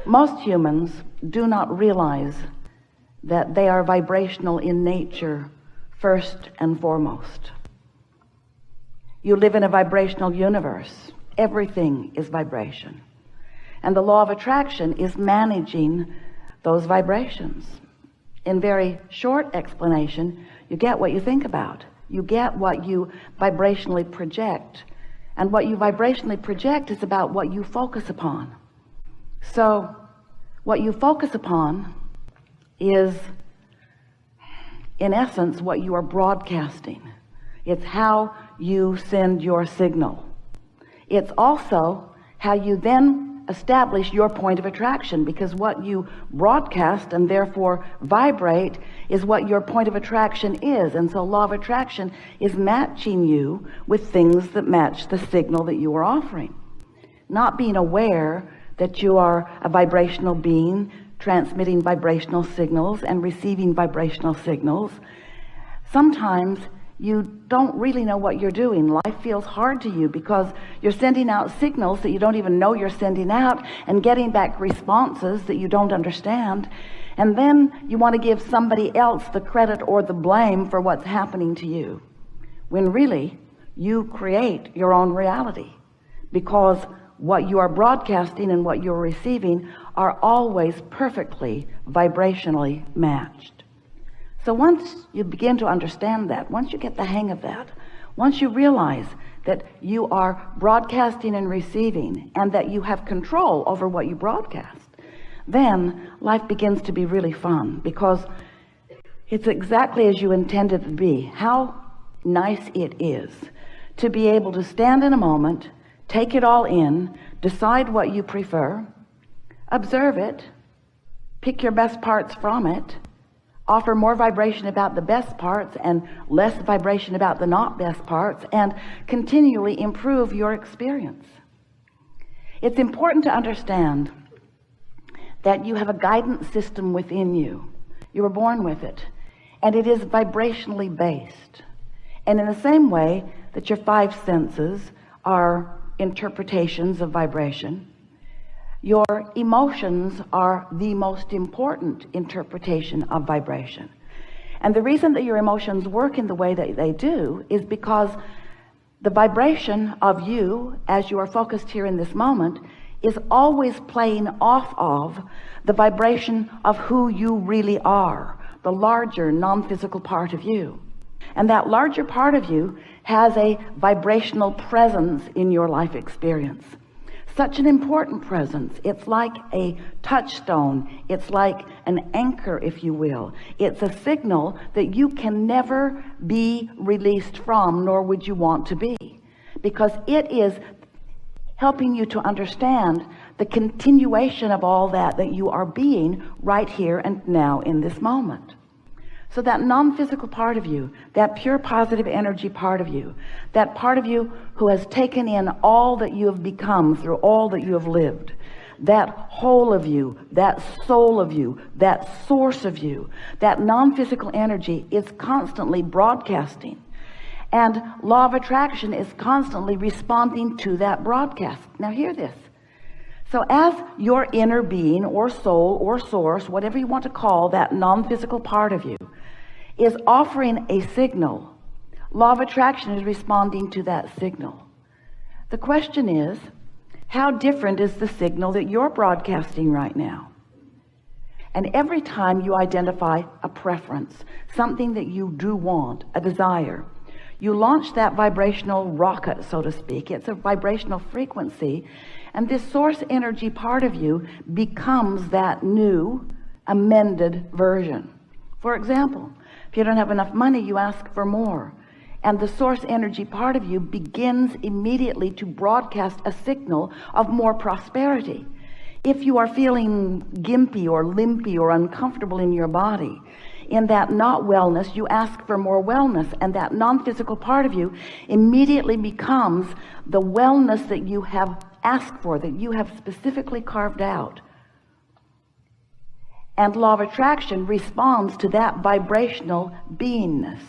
Most humans do not realize that they are vibrational in nature first and foremost. You live in a vibrational universe. Everything is vibration. And the law of attraction is managing those vibrations. In very short explanation, you get what you think about. You get what you vibrationally project. And what you vibrationally project is about what you focus upon. So what you focus upon is, in essence, what you are broadcasting. It's how you send your signal. It's also how you then establish your point of attraction, because what you broadcast and therefore vibrate is what your point of attraction is. And so law of attraction is matching you with things that match the signal that you are offering. Not being aware that you are a vibrational being transmitting vibrational signals and receiving vibrational signals. Sometimes you don't really know what you're doing. Life feels hard to you because you're sending out signals that you don't even know you're sending out, and getting back responses that you don't understand. And then you want to give somebody else the credit or the blame for what's happening to you, when really you create your own reality, because what you are broadcasting and what you're receiving are always perfectly vibrationally matched. So once you begin to understand that, once you get the hang of that, once you realize that you are broadcasting and receiving, and that you have control over what you broadcast, then life begins to be really fun, because it's exactly as you intended it to be. How nice it is to be able to stand in a moment, take it all in, decide what you prefer, observe it, pick your best parts from it, offer more vibration about the best parts and less vibration about the not best parts, and continually improve your experience. It's important to understand that you have a guidance system within you. You were born with it, and it is vibrationally based. And in the same way that your five senses are interpretations of vibration, your emotions are the most important interpretation of vibration. And the reason that your emotions work in the way that they do is because the vibration of you, as you are focused here in this moment, is always playing off of the vibration of who you really are, the larger non-physical part of you. And that larger part of you has a vibrational presence in your life experience. Such an important presence. It's like a touchstone. It's like an anchor, if you will. It's a signal that you can never be released from, nor would you want to be, because it is helping you to understand the continuation of all that you are being right here and now in this moment. So that non-physical part of you, that pure positive energy part of you, that part of you who has taken in all that you have become through all that you have lived, that whole of you, that soul of you, that source of you, that non-physical energy is constantly broadcasting. And law of attraction is constantly responding to that broadcast. Now hear this. So as your inner being or soul or source, whatever you want to call that non-physical part of you, is offering a signal, law of attraction is responding to that signal. The question is, how different is the signal that you're broadcasting right now? And every time you identify a preference, something that you do want, a desire, you launch that vibrational rocket, so to speak. It's a vibrational frequency, and this source energy part of you becomes that new, amended version. For example, if you don't have enough money, you ask for more, and the source energy part of you begins immediately to broadcast a signal of more prosperity. If you are feeling gimpy or limpy or uncomfortable in your body, in that not wellness, you ask for more wellness, and that non-physical part of you immediately becomes the wellness that you have asked for, that you have specifically carved out. And law of attraction responds to that vibrational beingness.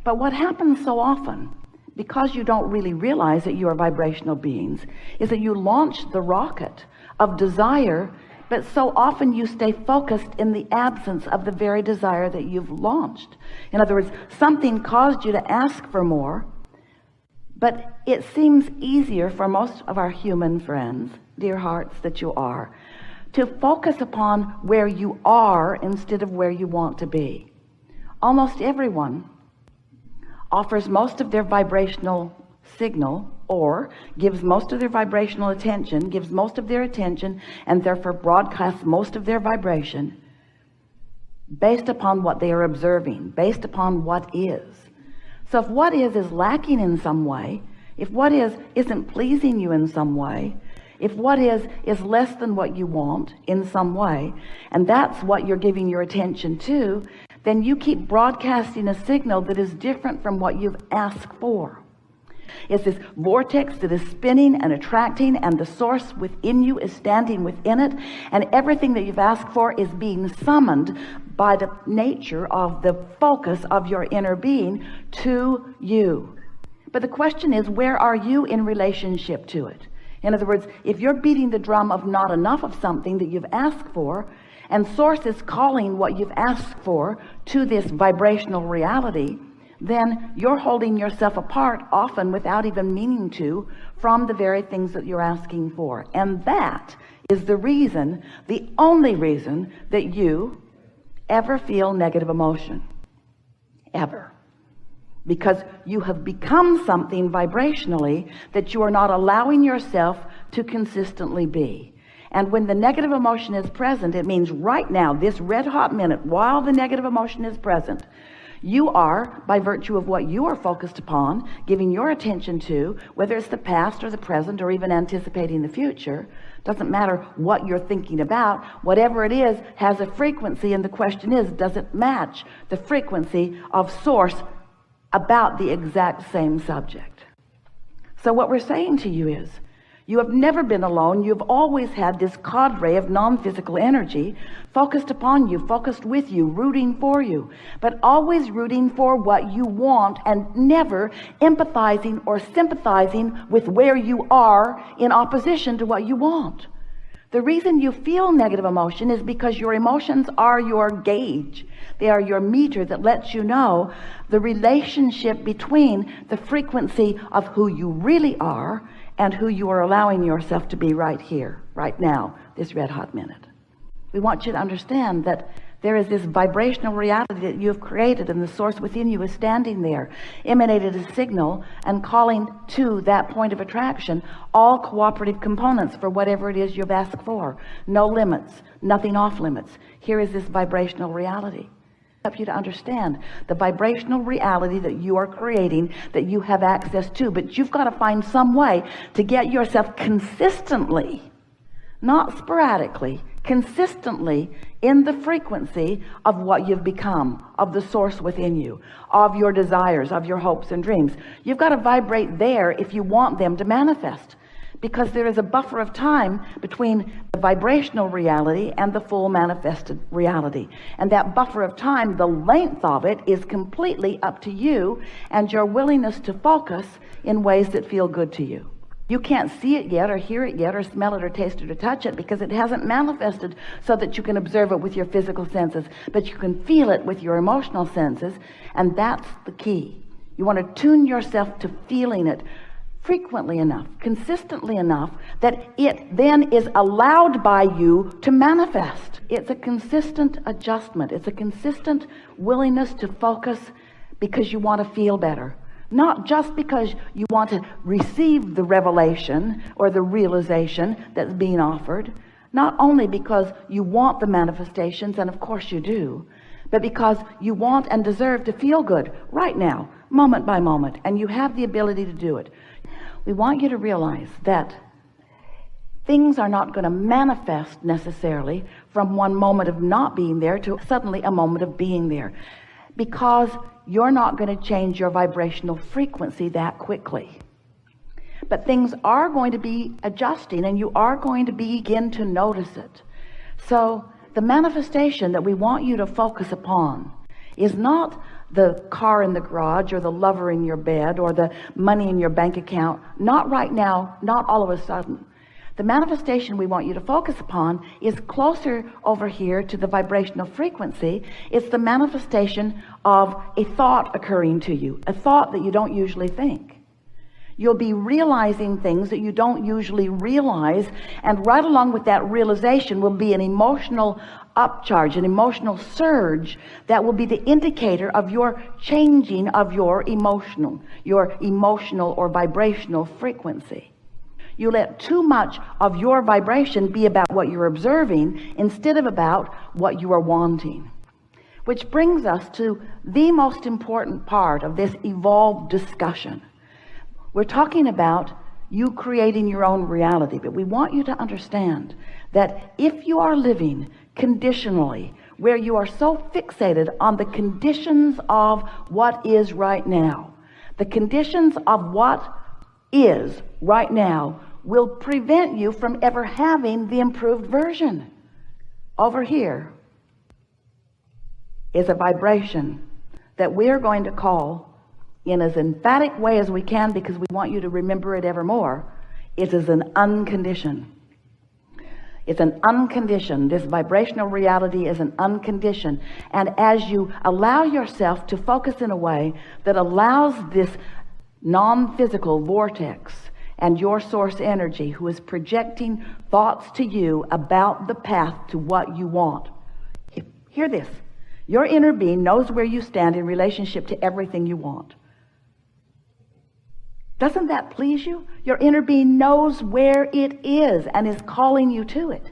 But what happens so often, because you don't really realize that you are vibrational beings, is that you launch the rocket of desire, but so often you stay focused in the absence of the very desire that you've launched. In other words, something caused you to ask for more, but it seems easier for most of our human friends, dear hearts that you are, to focus upon where you are instead of where you want to be. Almost everyone offers most of their vibrational signal, or gives most of their vibrational attention, gives most of their attention, and therefore broadcasts most of their vibration based upon what they are observing, based upon what is. So if what is lacking in some way, if what isn't pleasing you in some way, if what is less than what you want in some way, and that's what you're giving your attention to, then you keep broadcasting a signal that is different from what you've asked for. It's this vortex that is spinning and attracting, and the source within you is standing within it, and everything that you've asked for is being summoned by the nature of the focus of your inner being to you. But the question is, where are you in relationship to it? In other words, if you're beating the drum of not enough of something that you've asked for, and source is calling what you've asked for to this vibrational reality, then you're holding yourself apart, often without even meaning to, from the very things that you're asking for. And that is the reason, the only reason, that you ever feel negative emotion. Ever. Because you have become something vibrationally that you are not allowing yourself to consistently be. And when the negative emotion is present, it means right now, this red hot minute, while the negative emotion is present, you are, by virtue of what you are focused upon, giving your attention to, whether it's the past or the present or even anticipating the future, doesn't matter what you're thinking about, whatever it is has a frequency, and the question is, does it match the frequency of source about the exact same subject? So what we're saying to you is, you have never been alone. You've always had this cadre of non-physical energy focused upon you, focused with you, rooting for you, but always rooting for what you want and never empathizing or sympathizing with where you are in opposition to what you want. The reason you feel negative emotion is because your emotions are your gauge. They are your meter that lets you know the relationship between the frequency of who you really are and who you are allowing yourself to be right here, right now, this red hot minute. We want you to understand that there is this vibrational reality that you have created, and the source within you is standing there, emanated a signal and calling to that point of attraction all cooperative components for whatever it is you've asked for. No limits, nothing off limits. Here is this vibrational reality. Help you to understand the vibrational reality that you are creating, that you have access to, but you've got to find some way to get yourself consistently, not sporadically, consistently in the frequency of what you've become, of the source within you, of your desires, of your hopes and dreams. You've got to vibrate there if you want them to manifest, because there is a buffer of time between the vibrational reality and the full manifested reality. And that buffer of time, the length of it, is completely up to you and your willingness to focus in ways that feel good to you. You can't see it yet, or hear it yet, or smell it, or taste it, or touch it, because it hasn't manifested so that you can observe it with your physical senses, but you can feel it with your emotional senses, and that's the key. You want to tune yourself to feeling it frequently enough, consistently enough, that it then is allowed by you to manifest. It's a consistent adjustment. It's a consistent willingness to focus because you want to feel better. Not just because you want to receive the revelation or the realization that's being offered. Not only because you want the manifestations, and of course you do, but because you want and deserve to feel good right now, moment by moment, and you have the ability to do it. We want you to realize that things are not going to manifest necessarily from one moment of not being there to suddenly a moment of being there, because you're not going to change your vibrational frequency that quickly. But things are going to be adjusting, and you are going to begin to notice it. So the manifestation that we want you to focus upon is not the car in the garage, or the lover in your bed, or the money in your bank account. Not right now, not all of a sudden. The manifestation we want you to focus upon is closer over here to the vibrational frequency. It's the manifestation of a thought occurring to you, a thought that you don't usually think. You'll be realizing things that you don't usually realize, and right along with that realization will be an emotional upcharge, an emotional surge that will be the indicator of your changing of your emotional or vibrational frequency. You let too much of your vibration be about what you're observing instead of about what you are wanting. Which brings us to the most important part of this evolved discussion. We're talking about you creating your own reality, but we want you to understand that if you are living conditionally, where you are so fixated on the conditions of what is right now, the conditions of what is right now will prevent you from ever having the improved version. Over here is a vibration that we are going to call, in as emphatic way as we can, because we want you to remember it evermore, it is an unconditioned. It's an unconditioned. This vibrational reality is an unconditioned. And as you allow yourself to focus in a way that allows this non-physical vortex and your source energy, who is projecting thoughts to you about the path to what you want. Hear this. Your inner being knows where you stand in relationship to everything you want. Doesn't that please you? Your inner being knows where it is and is calling you to it.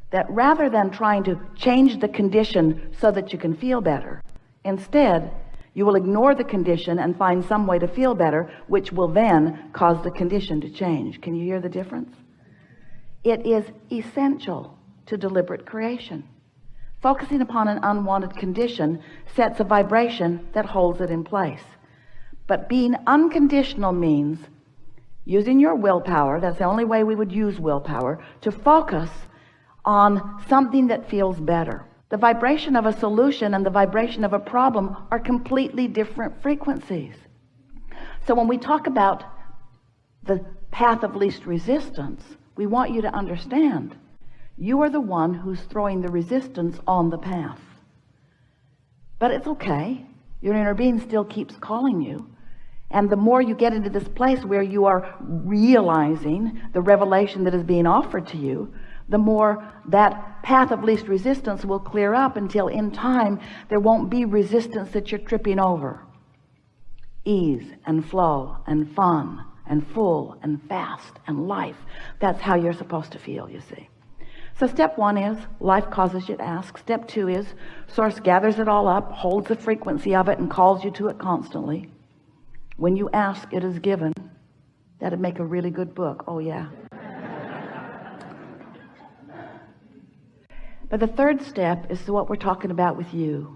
That rather than trying to change the condition so that you can feel better, instead, you will ignore the condition and find some way to feel better, which will then cause the condition to change. Can you hear the difference? It is essential to deliberate creation. Focusing upon an unwanted condition sets a vibration that holds it in place. But being unconditional means using your willpower, that's the only way we would use willpower, to focus on something that feels better. The vibration of a solution and the vibration of a problem are completely different frequencies. So when we talk about the path of least resistance, we want you to understand you are the one who's throwing the resistance on the path. But it's okay. Your inner being still keeps calling you. And the more you get into this place where you are realizing the revelation that is being offered to you, the more that path of least resistance will clear up, until in time there won't be resistance that you're tripping over. Ease and flow and fun and full and fast and life. That's how you're supposed to feel, you see. So step one is life causes you to ask. Step two is source gathers it all up, holds the frequency of it, and calls you to it constantly. When you ask, it is given. That'd make a really good book. Oh yeah. But the third step is what we're talking about with you.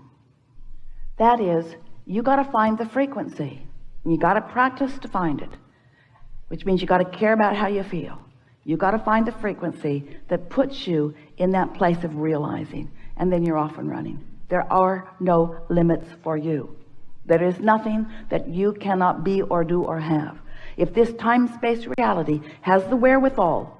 That is, you got to find the frequency. You got to practice to find it, which means you got to care about how you feel. You got to find the frequency that puts you in that place of realizing, and then you're off and running. There are no limits for you. There is nothing that you cannot be or do or have. If this time-space reality has the wherewithal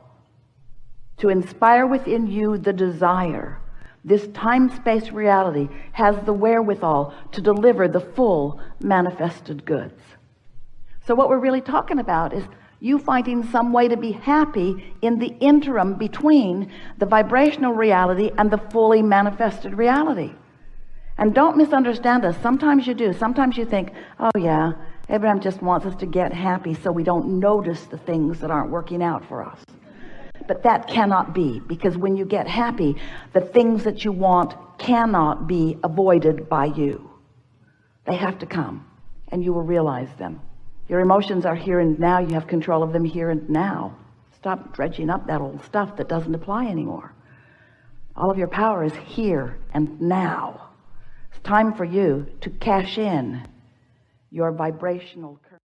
to inspire within you the desire, this time-space reality has the wherewithal to deliver the full manifested goods. So what we're really talking about is you finding some way to be happy in the interim between the vibrational reality and the fully manifested reality. And don't misunderstand us. Sometimes you do. Sometimes you think, oh yeah, Abraham just wants us to get happy so we don't notice the things that aren't working out for us. But that cannot be, because when you get happy, the things that you want cannot be avoided by you. They have to come, and you will realize them. Your emotions are here and now. You have control of them here and now. Stop dredging up that old stuff that doesn't apply anymore. All of your power is here and now. It's time for you to cash in your vibrational currency.